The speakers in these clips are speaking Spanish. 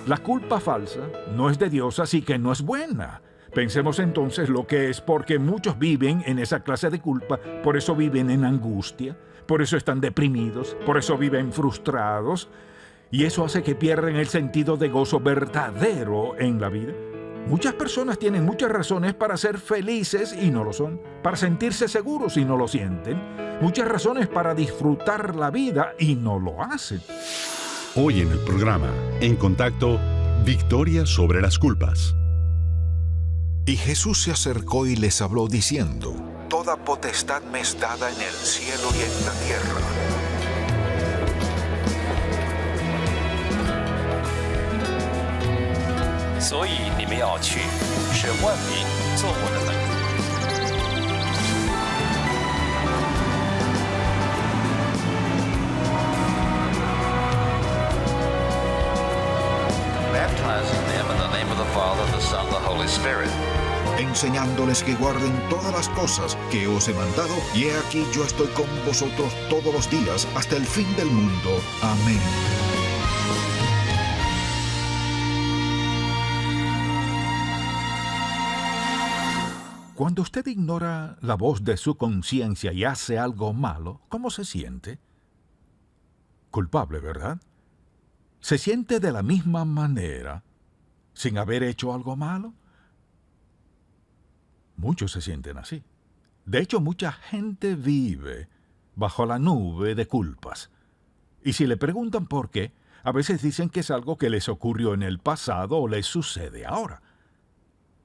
La culpa falsa no es de Dios, así que no es buena. Pensemos entonces lo que es, porque muchos viven en esa clase de culpa, por eso viven en angustia, por eso están deprimidos, por eso viven frustrados, y eso hace que pierdan el sentido de gozo verdadero en la vida. Muchas personas tienen muchas razones para ser felices y no lo son, para sentirse seguros y no lo sienten, muchas razones para disfrutar la vida y no lo hacen. Hoy en el programa, En Contacto, victoria sobre las culpas. Y Jesús se acercó y les habló diciendo: Toda potestad me es dada en el cielo y en la tierra. Baptizing them in the name of the Father, the Son, and the Holy Spirit. Enseñándoles que guarden todas las cosas que os he mandado, y he aquí yo estoy con vosotros todos los días hasta el fin del mundo. Amén. Cuando usted ignora la voz de su conciencia y hace algo malo, ¿cómo se siente? Culpable, ¿verdad? ¿Se siente de la misma manera sin haber hecho algo malo? Muchos se sienten así. De hecho, mucha gente vive bajo la nube de culpas. Y si le preguntan por qué, a veces dicen que es algo que les ocurrió en el pasado o les sucede ahora.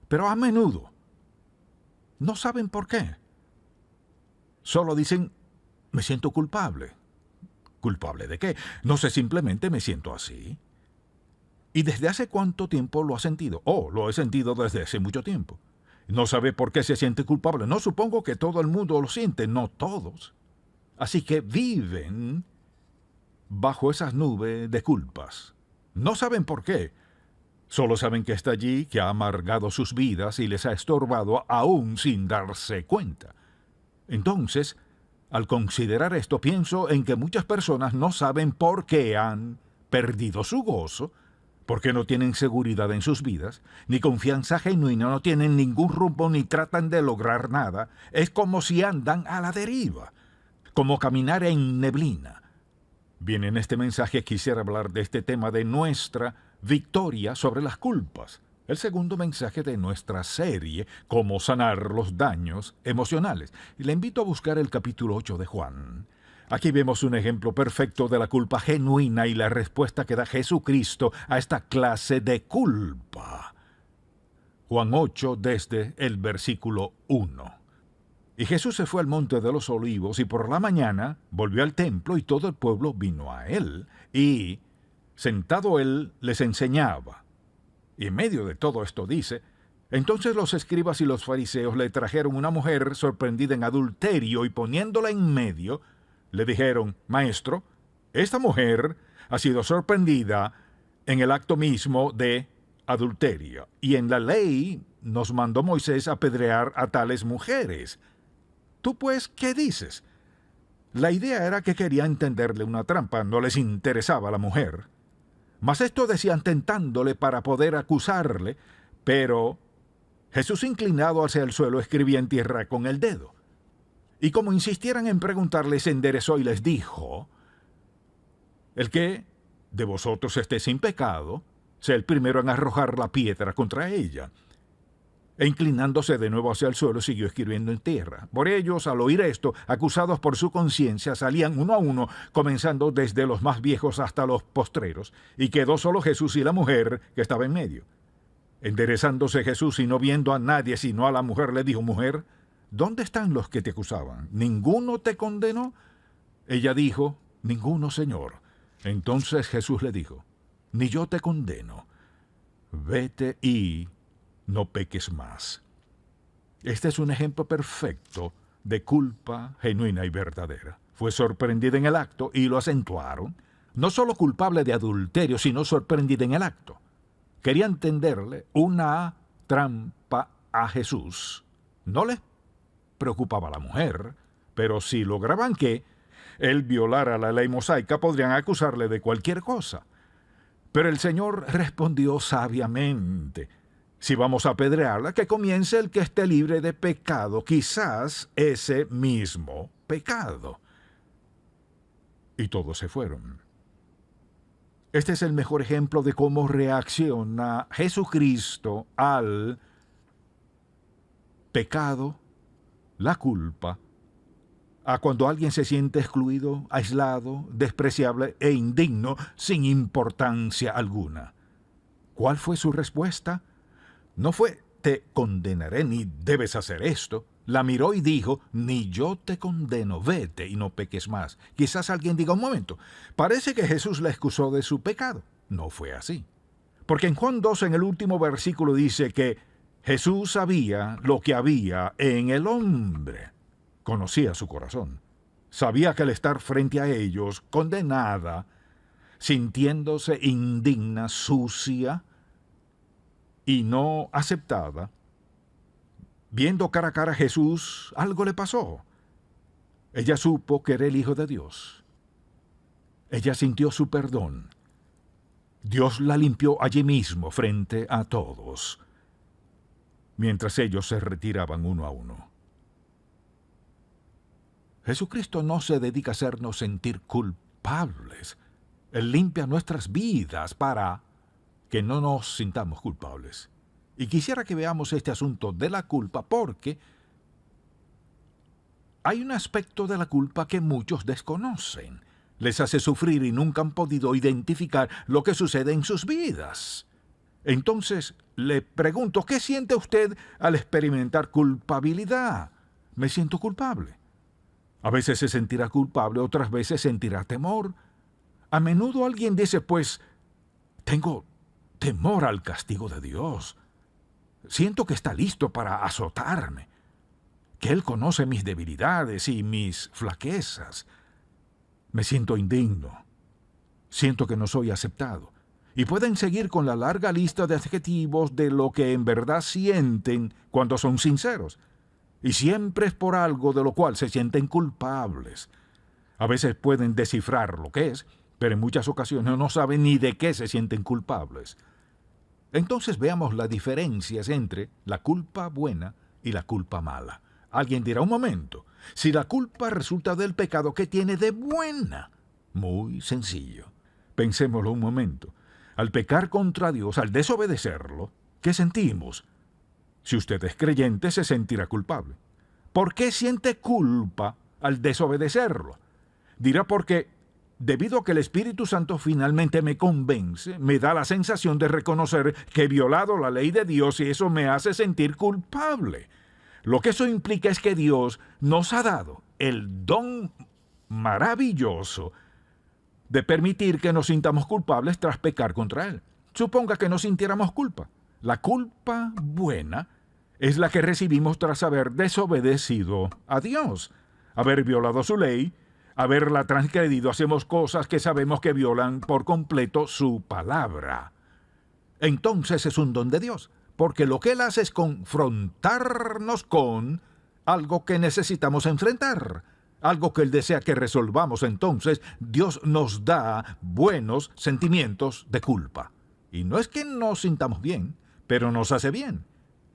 Pero a menudo no saben por qué. Solo dicen: me siento culpable. ¿Culpable de qué? No sé, simplemente me siento así. ¿Y desde hace cuánto tiempo lo ha sentido? Oh, lo he sentido desde hace mucho tiempo. No sabe por qué se siente culpable. No, supongo que todo el mundo lo siente, no todos. Así que viven bajo esas nubes de culpas. No saben por qué. Solo saben que está allí, que ha amargado sus vidas y les ha estorbado aún sin darse cuenta. Entonces, al considerar esto, pienso en que muchas personas no saben por qué han perdido su gozo, porque no tienen seguridad en sus vidas, ni confianza genuina, no tienen ningún rumbo ni tratan de lograr nada. Es como si andan a la deriva, como caminar en neblina. Bien, en este mensaje quisiera hablar de este tema de nuestra victoria sobre las culpas. El segundo mensaje de nuestra serie, Cómo sanar los daños emocionales. Y le invito a buscar el capítulo 8 de Juan. Aquí vemos un ejemplo perfecto de la culpa genuina y la respuesta que da Jesucristo a esta clase de culpa. Juan 8, desde el versículo 1. Y Jesús se fue al monte de los Olivos y por la mañana volvió al templo y todo el pueblo vino a él. Y sentado él les enseñaba. Y en medio de todo esto dice: entonces los escribas y los fariseos le trajeron una mujer sorprendida en adulterio y poniéndola en medio, le dijeron: Maestro, esta mujer ha sido sorprendida en el acto mismo de adulterio. Y en la ley nos mandó Moisés apedrear a tales mujeres. ¿Tú pues qué dices? La idea era que querían tenderle una trampa, no les interesaba la mujer. Mas esto decían tentándole para poder acusarle, pero Jesús, inclinado hacia el suelo, escribía en tierra con el dedo. Y como insistieran en preguntarle, se enderezó y les dijo: el que de vosotros esté sin pecado, sea el primero en arrojar la piedra contra ella. E inclinándose de nuevo hacia el suelo, siguió escribiendo en tierra. Por ellos, al oír esto, acusados por su conciencia, salían uno a uno, comenzando desde los más viejos hasta los postreros, y quedó solo Jesús y la mujer que estaba en medio. Enderezándose Jesús y no viendo a nadie sino a la mujer, le dijo: Mujer, ¿dónde están los que te acusaban? ¿Ninguno te condenó? Ella dijo: Ninguno, Señor. Entonces Jesús le dijo: Ni yo te condeno. Vete y no peques más. Este es un ejemplo perfecto de culpa genuina y verdadera. Fue sorprendida en el acto y lo acentuaron. No solo culpable de adulterio, sino sorprendida en el acto. Querían tenderle una trampa a Jesús. No les preocupaba la mujer, pero si lograban que él violara la ley mosaica, podrían acusarle de cualquier cosa. Pero el Señor respondió sabiamente: si vamos a apedrearla, que comience el que esté libre de pecado, quizás ese mismo pecado. Y todos se fueron. Este es el mejor ejemplo de cómo reacciona Jesucristo al pecado, la culpa, a cuando alguien se siente excluido, aislado, despreciable e indigno, sin importancia alguna. ¿Cuál fue su respuesta? No fue: te condenaré, ni debes hacer esto. La miró y dijo: ni yo te condeno, vete y no peques más. Quizás alguien diga: un momento, parece que Jesús la excusó de su pecado. No fue así. Porque en Juan 2, en el último versículo, dice que Jesús sabía lo que había en el hombre. Conocía su corazón. Sabía que al estar frente a ellos, condenada, sintiéndose indigna, sucia y no aceptada, viendo cara a cara a Jesús, algo le pasó. Ella supo que era el Hijo de Dios. Ella sintió su perdón. Dios la limpió allí mismo frente a todos, mientras ellos se retiraban uno a uno. Jesucristo no se dedica a hacernos sentir culpables. Él limpia nuestras vidas para que no nos sintamos culpables. Y quisiera que veamos este asunto de la culpa, porque hay un aspecto de la culpa que muchos desconocen. Les hace sufrir y nunca han podido identificar lo que sucede en sus vidas. Entonces, le pregunto: ¿qué siente usted al experimentar culpabilidad? Me siento culpable. A veces se sentirá culpable, otras veces sentirá temor. A menudo alguien dice: pues, tengo temor al castigo de Dios. Siento que está listo para azotarme, que Él conoce mis debilidades y mis flaquezas. Me siento indigno. Siento que no soy aceptado. Y pueden seguir con la larga lista de adjetivos de lo que en verdad sienten cuando son sinceros. Y siempre es por algo de lo cual se sienten culpables. A veces pueden descifrar lo que es, pero en muchas ocasiones no saben ni de qué se sienten culpables. Entonces veamos las diferencias entre la culpa buena y la culpa mala. Alguien dirá: un momento, si la culpa resulta del pecado, ¿qué tiene de buena? Muy sencillo. Pensémoslo un momento. Al pecar contra Dios, al desobedecerlo, ¿qué sentimos? Si usted es creyente, se sentirá culpable. ¿Por qué siente culpa al desobedecerlo? Dirá: porque debido a que el Espíritu Santo finalmente me convence, me da la sensación de reconocer que he violado la ley de Dios y eso me hace sentir culpable. Lo que eso implica es que Dios nos ha dado el don maravilloso de permitir que nos sintamos culpables tras pecar contra Él. Suponga que no sintiéramos culpa. La culpa buena es la que recibimos tras haber desobedecido a Dios, haber violado su ley, haberla transgredido. Hacemos cosas que sabemos que violan por completo su palabra. Entonces es un don de Dios, porque lo que Él hace es confrontarnos con algo que necesitamos enfrentar, algo que Él desea que resolvamos. Entonces Dios nos da buenos sentimientos de culpa. Y no es que nos sintamos bien, pero nos hace bien.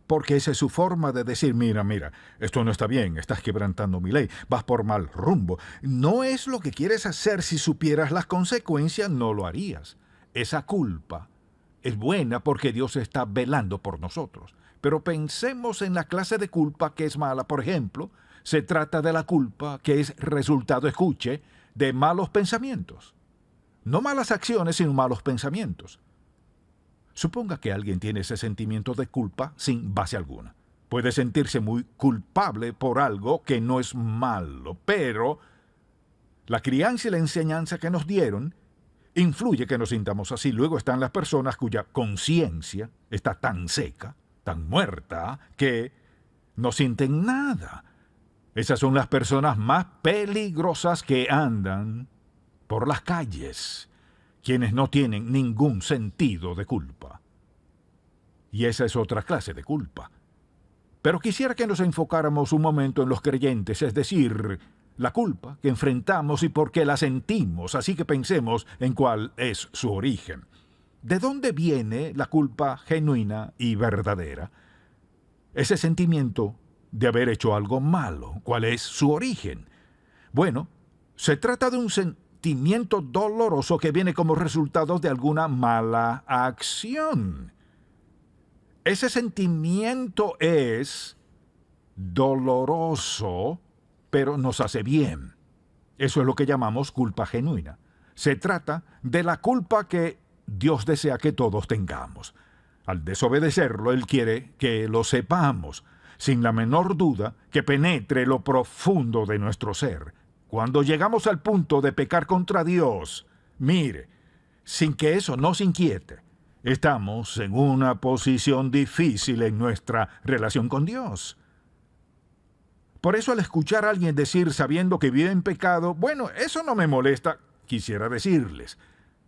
Porque esa es su forma de decir: mira, esto no está bien, estás quebrantando mi ley, vas por mal rumbo. No es lo que quieres hacer. Si supieras las consecuencias, no lo harías. Esa culpa es buena porque Dios está velando por nosotros. Pero pensemos en la clase de culpa que es mala. Por ejemplo, se trata de la culpa que es resultado, escuche, de malos pensamientos. No malas acciones, sino malos pensamientos. Suponga que alguien tiene ese sentimiento de culpa sin base alguna. Puede sentirse muy culpable por algo que no es malo, pero la crianza y la enseñanza que nos dieron influye que nos sintamos así. Luego están las personas cuya conciencia está tan seca, tan muerta, que no sienten nada. Esas son las personas más peligrosas que andan por las calles, quienes no tienen ningún sentido de culpa. Y esa es otra clase de culpa. Pero quisiera que nos enfocáramos un momento en los creyentes, es decir, la culpa que enfrentamos y por qué la sentimos, así que pensemos en cuál es su origen. ¿de dónde viene la culpa genuina y verdadera? Ese sentimiento de haber hecho algo malo, ¿cuál es su origen? Bueno, se trata de un sentimiento doloroso que viene como resultado de alguna mala acción. Ese sentimiento es doloroso, pero nos hace bien. Eso es lo que llamamos culpa genuina. Se trata de la culpa que Dios desea que todos tengamos. Al desobedecerlo, Él quiere que lo sepamos, sin la menor duda, que penetre lo profundo de nuestro ser. Cuando llegamos al punto de pecar contra Dios, mire, sin que eso nos inquiete, estamos en una posición difícil en nuestra relación con Dios. Por eso al escuchar a alguien decir sabiendo que vive en pecado, bueno, eso no me molesta, quisiera decirles,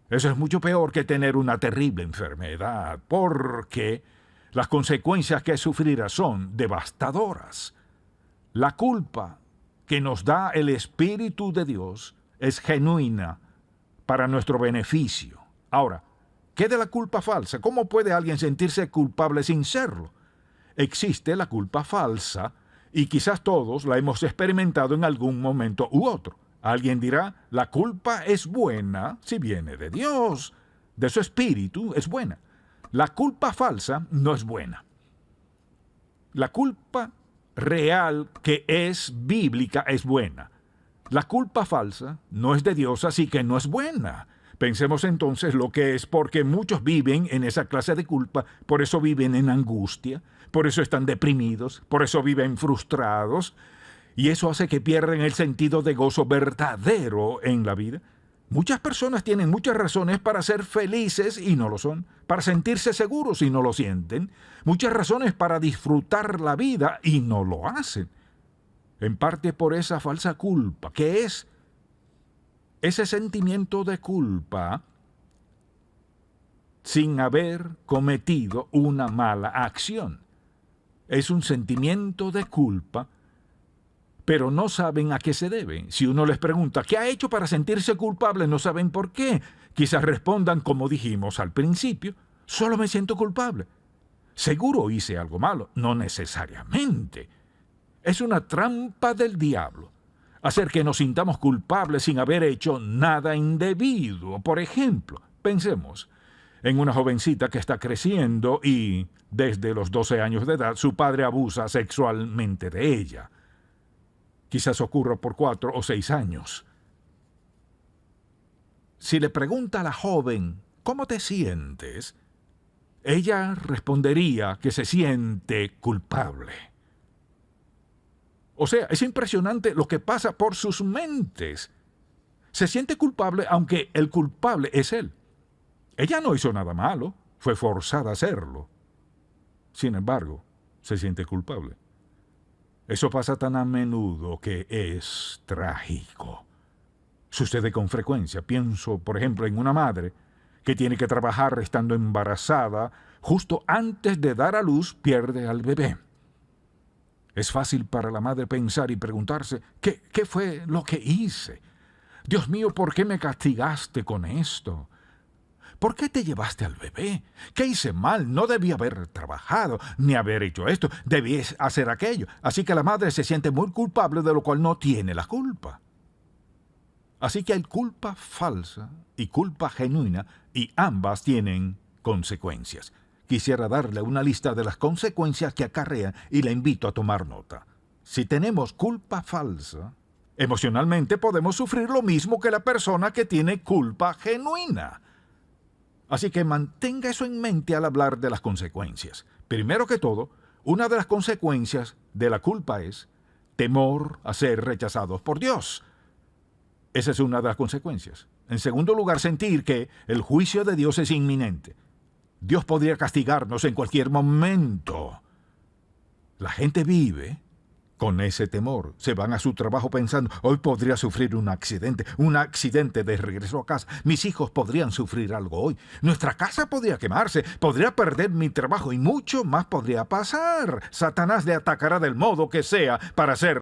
eso es mucho peor que tener una terrible enfermedad, porque las consecuencias que sufrirá son devastadoras. La culpa que nos da el Espíritu de Dios es genuina para nuestro beneficio. Ahora, ¿qué de la culpa falsa? ¿Cómo puede alguien sentirse culpable sin serlo? Existe la culpa falsa y quizás todos la hemos experimentado en algún momento u otro. Alguien dirá, la culpa es buena si viene de Dios, de su Espíritu es buena. La culpa falsa no es buena. La culpa real que es bíblica es buena. La culpa falsa no es de Dios, así que no es buena. Pensemos entonces lo que es, porque muchos viven en esa clase de culpa, por eso viven en angustia, por eso están deprimidos, por eso viven frustrados, y eso hace que pierdan el sentido de gozo verdadero en la vida. Muchas personas tienen muchas razones para ser felices y no lo son, para sentirse seguros y no lo sienten, muchas razones para disfrutar la vida y no lo hacen. En parte por esa falsa culpa, que es ese sentimiento de culpa sin haber cometido una mala acción. Es un sentimiento de culpa, pero no saben a qué se debe. Si uno les pregunta, ¿qué ha hecho para sentirse culpable? No saben por qué. Quizás respondan como dijimos al principio, solo me siento culpable. Seguro hice algo malo. No necesariamente. Es una trampa del diablo hacer que nos sintamos culpables sin haber hecho nada indebido. Por ejemplo, pensemos en una jovencita que está creciendo y, desde los 12 años de edad, su padre abusa sexualmente de ella. Quizás ocurra por 4 o 6 años. Si le pregunta a la joven, ¿cómo te sientes?, ella respondería que se siente culpable. O sea, es impresionante lo que pasa por sus mentes. Se siente culpable aunque el culpable es él. Ella no hizo nada malo, fue forzada a hacerlo. Sin embargo, se siente culpable. Eso pasa tan a menudo que es trágico. Sucede con frecuencia. Pienso, por ejemplo, en una madre que tiene que trabajar estando embarazada. Justo antes de dar a luz, pierde al bebé. Es fácil para la madre pensar y preguntarse, ¿qué fue lo que hice? Dios mío, ¿por qué me castigaste con esto? ¿Por qué te llevaste al bebé? ¿Qué hice mal? No debí haber trabajado, ni haber hecho esto. Debí hacer aquello. Así que la madre se siente muy culpable de lo cual no tiene la culpa. Así que hay culpa falsa y culpa genuina, y ambas tienen consecuencias. Quisiera darle una lista de las consecuencias que acarrean y le invito a tomar nota. Si tenemos culpa falsa, emocionalmente podemos sufrir lo mismo que la persona que tiene culpa genuina. Así que mantenga eso en mente al hablar de las consecuencias. Primero que todo, una de las consecuencias de la culpa es temor a ser rechazados por Dios. Esa es una de las consecuencias. En segundo lugar, sentir que el juicio de Dios es inminente. Dios podría castigarnos en cualquier momento. La gente vive con ese temor. Se van a su trabajo pensando, hoy podría sufrir un accidente de regreso a casa. Mis hijos podrían sufrir algo hoy. Nuestra casa podría quemarse, podría perder mi trabajo y mucho más podría pasar. Satanás le atacará del modo que sea para hacer